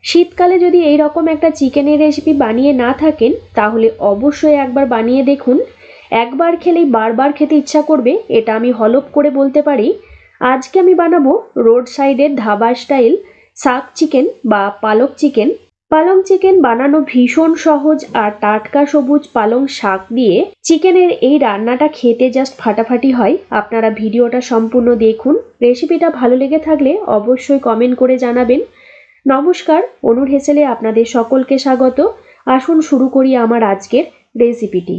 শীতকালে যদি এই রকম একটা চিকেনের রেসিপি বানিয়ে না থাকেন তাহলে অবশ্যই একবার বানিয়ে দেখুন। একবার খেলেই বারবার খেতে ইচ্ছা করবে, এটা আমি হলফ করে বলতে পারি। আজকে আমি বানাবো রোড সাইডের ধাবা স্টাইল শাক চিকেন বা পালক চিকেন। পালং চিকেন বানানো ভীষণ সহজ, আর টাটকা সবুজ পালং শাক দিয়ে চিকেনের এই রান্নাটা খেতে জাস্ট ফাটাফাটি হয়। আপনারা ভিডিওটা সম্পূর্ণ দেখুন। রেসিপিটা ভালো লেগে থাকলে অবশ্যই কমেন্ট করে জানাবেন। নমস্কার, অনুর হেসেলে আপনাদের সকলকে স্বাগত। আসুন শুরু করি আমার আজকের রেসিপিটি।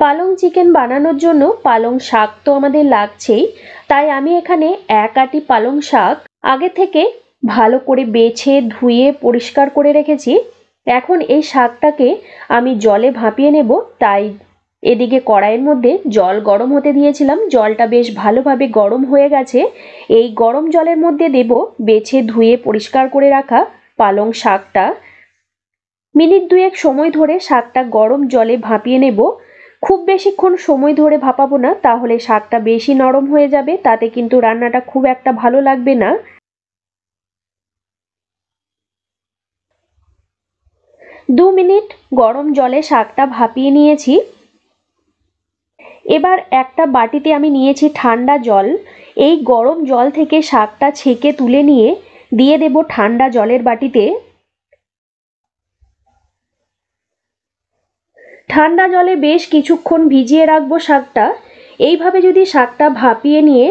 পালং চিকেন বানানোর জন্য পালং শাক তো আমাদের লাগছেই, তাই আমি এখানে এক আটি পালং শাক আগে থেকে ভালো করে বেছে ধুয়ে পরিষ্কার করে রেখেছি। এখন এই শাকটাকে আমি জলে ভাপিয়ে নেব, তাই এদিকে কড়াইয়ের মধ্যে জল গরম হতে দিয়েছিলাম। জলটা বেশ ভালোভাবে গরম হয়ে গেছে। এই গরম জলের মধ্যে দেব বেছে ধুয়ে পরিষ্কার করে রাখা পালং শাকটা। মিনিট দুয়েক সময় ধরে শাকটা গরম জলে ভাপিয়ে নেব। খুব বেশিক্ষণ সময় ধরে ভাপাবো না, তাহলে শাকটা বেশি নরম হয়ে যাবে, তাতে কিন্তু রান্নাটা খুব একটা ভালো লাগবে না। 2 মিনিট গরম জলে শাকটা ভাপিয়ে নিয়েছি। এবার একটা বাটিতে আমি নিয়েছি ঠান্ডা জল। এই গরম জল থেকে শাকটা ছেঁকে তুলে নিয়ে দিয়ে দেব ঠান্ডা জলের বাটিতে। ঠান্ডা জলে বেশ কিছুক্ষণ ভিজিয়ে রাখবো শাকটা। এইভাবে যদি শাকটা ভাপিয়ে নিয়ে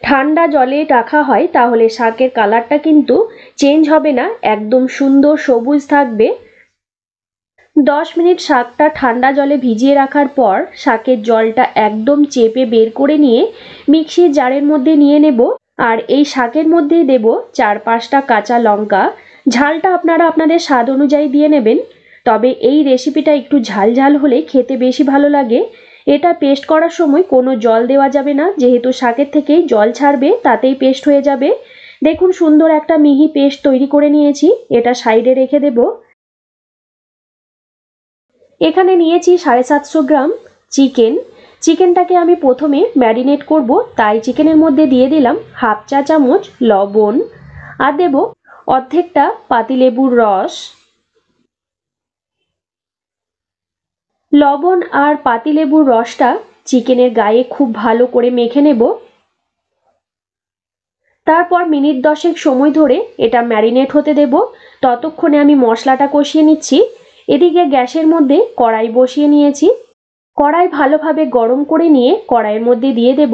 ঠান্ডা জলে রাখা হয় তাহলে শাকের কালারটা কিন্তু চেঞ্জ হবে না, একদম সুন্দর সবুজ থাকবে। 10 মিনিট শাকটা ঠান্ডা জলে ভিজিয়ে রাখার পর শাকের জলটা একদম চেপে বের করে নিয়ে মিক্সির জারের মধ্যে নিয়ে নেব। আর এই শাকের মধ্যেই দেব 4-5টা কাঁচা লঙ্কা। ঝালটা আপনারা আপনাদের স্বাদ অনুযায়ী দিয়ে নেবেন, তবে এই রেসিপিটা একটু ঝাল ঝাল হলে খেতে বেশি ভালো লাগে। এটা পেস্ট করার সময় কোনো জল দেওয়া যাবে না, যেহেতু শাকের থেকেই জল ছাড়বে, তাতেই পেস্ট হয়ে যাবে। দেখুন সুন্দর একটা মিহি পেস্ট তৈরি করে নিয়েছি, এটা সাইডে রেখে দেব। এখানে নিয়েছি 750 গ্রাম চিকেন। চিকেনটাকে আমি প্রথমে ম্যারিনেট করব, তাই চিকেনের মধ্যে দিয়ে দিলাম হাফ চা চামচ লবণ, আর দেব অর্ধেকটা পাতিলেবুর রস। লবণ আর পাতিলেবুর রসটা চিকেনের গায়ে খুব ভালো করে মেখে নেব। তারপর মিনিট 10 সময় ধরে এটা ম্যারিনেট হতে দেব। ততক্ষণে আমি মশলাটা কষিয়ে নিচ্ছি। এদিকে গ্যাসের মধ্যে কড়াই বসিয়ে নিয়েছি। কড়াই ভালোভাবে গরম করে নিয়ে কড়াইয়ের মধ্যে দিয়ে দেব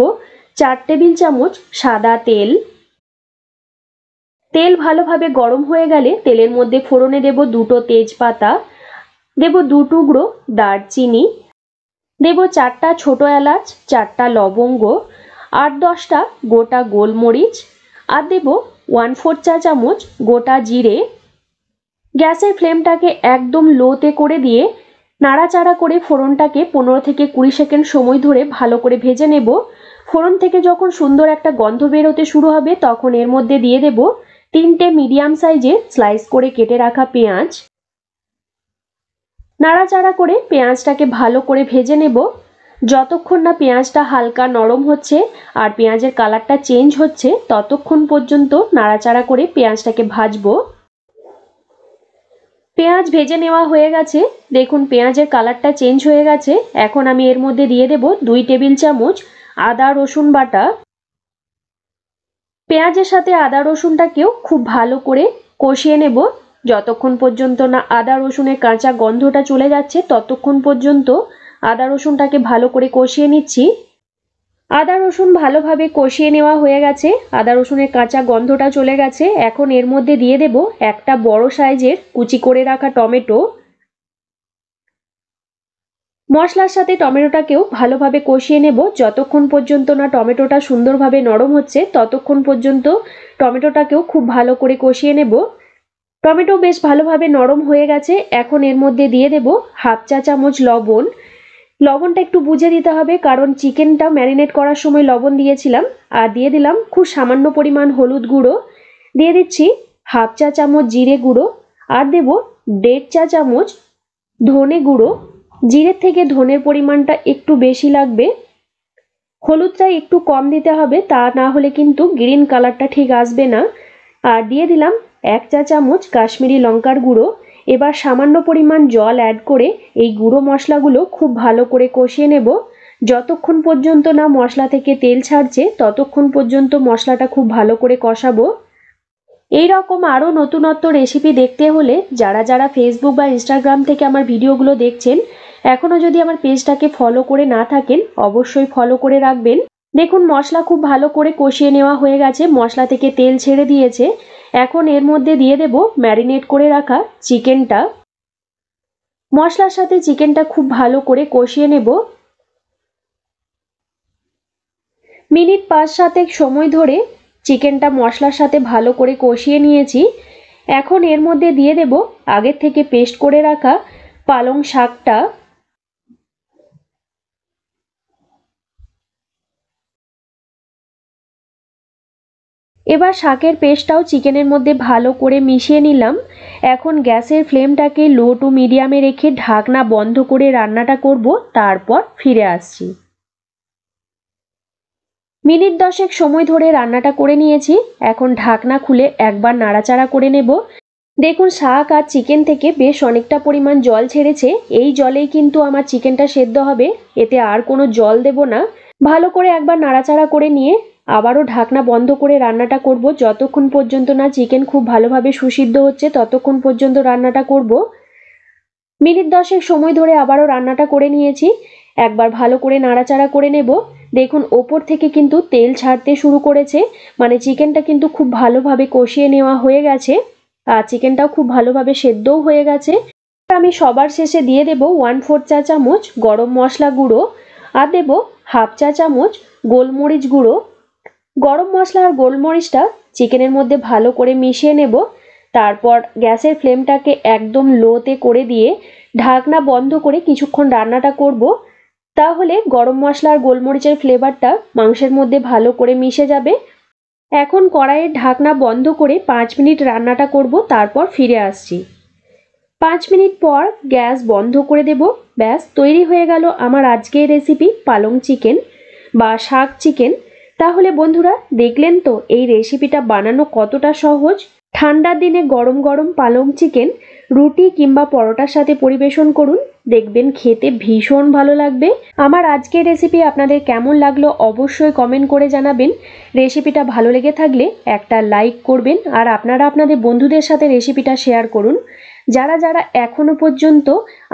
4 টেবিল চামচ সাদা তেল। তেল ভালোভাবে গরম হয়ে গেলে তেলের মধ্যে ফোড়নে দেব 2টো তেজপাতা, দেব 2 টুকরো দারচিনি, দেব 4টা ছোট এলাচ, 4টা লবঙ্গ, 8-10টা গোটা গোলমরিচ, আর দেব 1/4 চা চামচ গোটা জিরে। গ্যাসের ফ্লেমটাকে একদম লোতে করে দিয়ে নাড়াচাড়া করে ফোড়নটাকে 15 থেকে 20 সেকেন্ড সময় ধরে ভালো করে ভেজে নেব। ফোড়ন থেকে যখন সুন্দর একটা গন্ধ বেরোতে শুরু হবে তখন এর মধ্যে দিয়ে দেব 3টে মিডিয়াম সাইজে স্লাইস করে কেটে রাখা পেঁয়াজ। নাড়াচাড়া করে পেঁয়াজটাকে ভালো করে ভেজে নেব। যতক্ষণ না পেঁয়াজটা হালকা নরম হচ্ছে আর পেঁয়াজের কালারটা চেঞ্জ হচ্ছে ততক্ষণ পর্যন্ত নাড়াচাড়া করে পেঁয়াজটাকে ভাজবো। পেঁয়াজ ভেজে নেওয়া হয়ে গেছে। দেখুন পেঁয়াজের কালারটা চেঞ্জ হয়ে গেছে। এখন আমি এর মধ্যে দিয়ে দেব 2 টেবিল চামচ আদা রসুন বাটা। পেঁয়াজের সাথে আদা রসুনটাকেও খুব ভালো করে কষিয়ে নেব। যতক্ষণ পর্যন্ত না আদা রসুনের কাঁচা গন্ধটা চলে যাচ্ছে ততক্ষণ পর্যন্ত আদা রসুনটাকে ভালো করে কষিয়ে নিচ্ছি। আদা রসুন ভালোভাবে কষিয়ে নেওয়া হয়ে গেছে, আদা রসুনের কাঁচা গন্ধটা চলে গেছে। এখন এর মধ্যে দিয়ে দেব একটা বড় সাইজের কুচি করে রাখা টমেটো। মশলার সাথে টমেটোটাকেও ভালোভাবে কষিয়ে নেব। যতক্ষণ পর্যন্ত না টমেটোটা সুন্দরভাবে নরম হচ্ছে ততক্ষণ পর্যন্ত টমেটোটাকেও খুব ভালো করে কষিয়ে নেব। টমেটো বেশ ভালোভাবে নরম হয়ে গেছে। এখন এর মধ্যে দিয়ে দেব হাফ চা চামচ লবণ। লবণটা একটু বুঝে দিতে হবে, কারণ চিকেনটা ম্যারিনেট করার সময় লবণ দিয়েছিলাম। আর দিয়ে দিলাম খুব সামান্য পরিমাণ হলুদ গুঁড়ো, দিয়ে দিচ্ছি হাফ চা চামচ জিরে গুঁড়ো, আর দেব 1.5 চা চামচ ধনে গুঁড়ো। জিরের থেকে ধনের পরিমাণটা একটু বেশি লাগবে। হলুদটা একটু কম দিতে হবে, তা না হলে কিন্তু গ্রিন কালারটা ঠিক আসবে না। আর দিয়ে দিলাম 1 চা চামচ কাশ্মীরি লঙ্কার গুঁড়ো। এবার সামান্য পরিমাণ জল অ্যাড করে এই গুঁড়ো মশলাগুলো খুব ভালো করে কষিয়ে নেব। যতক্ষণ পর্যন্ত না মশলা থেকে তেল ছাড়ছে ততক্ষণ পর্যন্ত মশলাটা খুব ভালো করে কষাবো। এই রকম আরও নতুনত্ব রেসিপি দেখতে হলে যারা যারা ফেসবুক বা ইনস্টাগ্রাম থেকে আমার ভিডিওগুলো দেখছেন এখনও যদি আমার পেজটাকে ফলো করে না থাকেন অবশ্যই ফলো করে রাখবেন। দেখুন মশলা খুব ভালো করে কষিয়ে নেওয়া হয়ে গেছে, মশলা থেকে তেল ছেড়ে দিয়েছে। এখন এর মধ্যে দিয়ে দেব ম্যারিনেট করে রাখা চিকেনটা। মশলার সাথে চিকেনটা খুব ভালো করে কষিয়ে নেব। মিনিট 5-7 সময় ধরে চিকেনটা মশলার সাথে ভালো করে কষিয়ে নিয়েছি। এখন এর মধ্যে দিয়ে দেব আগের থেকে পেস্ট করে রাখা পালং শাকটা। এবার শাকের পেস্টটাও চিকেনের মধ্যে ভালো করে মিশিয়ে নিলাম। এখন গ্যাসের ফ্লেমটাকে লো টু মিডিয়ামে রেখে ঢাকনা বন্ধ করে রান্নাটা করব, তারপর ফিরে আসছি। মিনিট 10 সময় ধরে রান্নাটা করে নিয়েছি। এখন ঢাকনা খুলে একবার নাড়াচাড়া করে নেব। দেখুন শাক আর চিকেন থেকে বেশ অনেকটা পরিমাণ জল ছেড়েছে। এই জলেই কিন্তু আমার চিকেনটা সেদ্ধ হবে, এতে আর কোনো জল দেব না। ভালো করে একবার নাড়াচাড়া করে নিয়ে আবারও ঢাকনা বন্ধ করে রান্নাটা করব। যতক্ষণ পর্যন্ত না চিকেন খুব ভালোভাবে সুসিদ্ধ হচ্ছে ততক্ষণ পর্যন্ত রান্নাটা করব। মিনিট 10 সময় ধরে আবারও রান্নাটা করে নিয়েছি। একবার ভালো করে নাড়াচাড়া করে নেব। দেখুন ওপর থেকে কিন্তু তেল ছাড়তে শুরু করেছে, মানে চিকেনটা কিন্তু খুব ভালোভাবে কষিয়ে নেওয়া হয়ে গেছে আর চিকেনটাও খুব ভালোভাবে সেদ্ধও হয়ে গেছে। আমি সবার শেষে দিয়ে দেব 1/4 চা চামচ গরম মশলা গুঁড়ো আর দেব 1/2 চা চামচ গোলমরিচ গুঁড়ো। গরম মশলা আর গোলমরিচটা চিকেনের মধ্যে ভালো করে মিশিয়ে নেব। তারপর গ্যাসের ফ্লেমটাকে একদম লোতে করে দিয়ে ঢাকনা বন্ধ করে কিছুক্ষণ রান্নাটা করব। তাহলে গরম মশলা আর গোলমরিচের ফ্লেভারটা মাংসের মধ্যে ভালো করে মিশে যাবে। এখন কড়াইয়ের ঢাকনা বন্ধ করে 5 মিনিট রান্নাটা করব, তারপর ফিরে আসছি। 5 মিনিট পর গ্যাস বন্ধ করে দেব। ব্যাস তৈরি হয়ে গেল আমার আজকের রেসিপি পালং চিকেন বা শাক চিকেন। তাহলে বন্ধুরা দেখলেন তো এই রেসিপিটা বানানো কতটা সহজ। ঠান্ডার দিনে গরম গরম পালং চিকেন রুটি কিংবা পরোটার সাথে পরিবেশন করুন, দেখবেন খেতে ভীষণ ভালো লাগবে। আমার আজকের রেসিপি আপনাদের কেমন লাগলো অবশ্যই কমেন্ট করে জানাবেন। রেসিপিটা ভালো লেগে থাকলে একটা লাইক করবেন আর আপনারা আপনাদের বন্ধুদের সাথে রেসিপিটা শেয়ার করুন। যারা যারা এখনো পর্যন্ত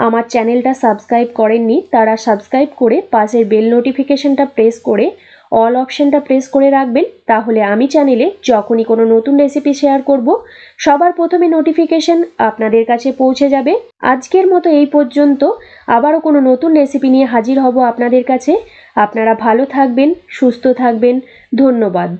আমার চ্যানেলটা সাবস্ক্রাইব করেননি তারা সাবস্ক্রাইব করে পাশের বেল নোটিফিকেশনটা প্রেস করে অল অপশনটা প্রেস করে রাখবেন। তাহলে আমি চ্যানেলে যখনই কোনো নতুন রেসিপি শেয়ার করব সবার প্রথমে নোটিফিকেশন আপনাদের কাছে পৌঁছে যাবে। আজকের মতো এই পর্যন্ত, আবারও কোনো নতুন রেসিপি নিয়ে হাজির হব আপনাদের কাছে। আপনারা ভালো থাকবেন, সুস্থ থাকবেন। ধন্যবাদ।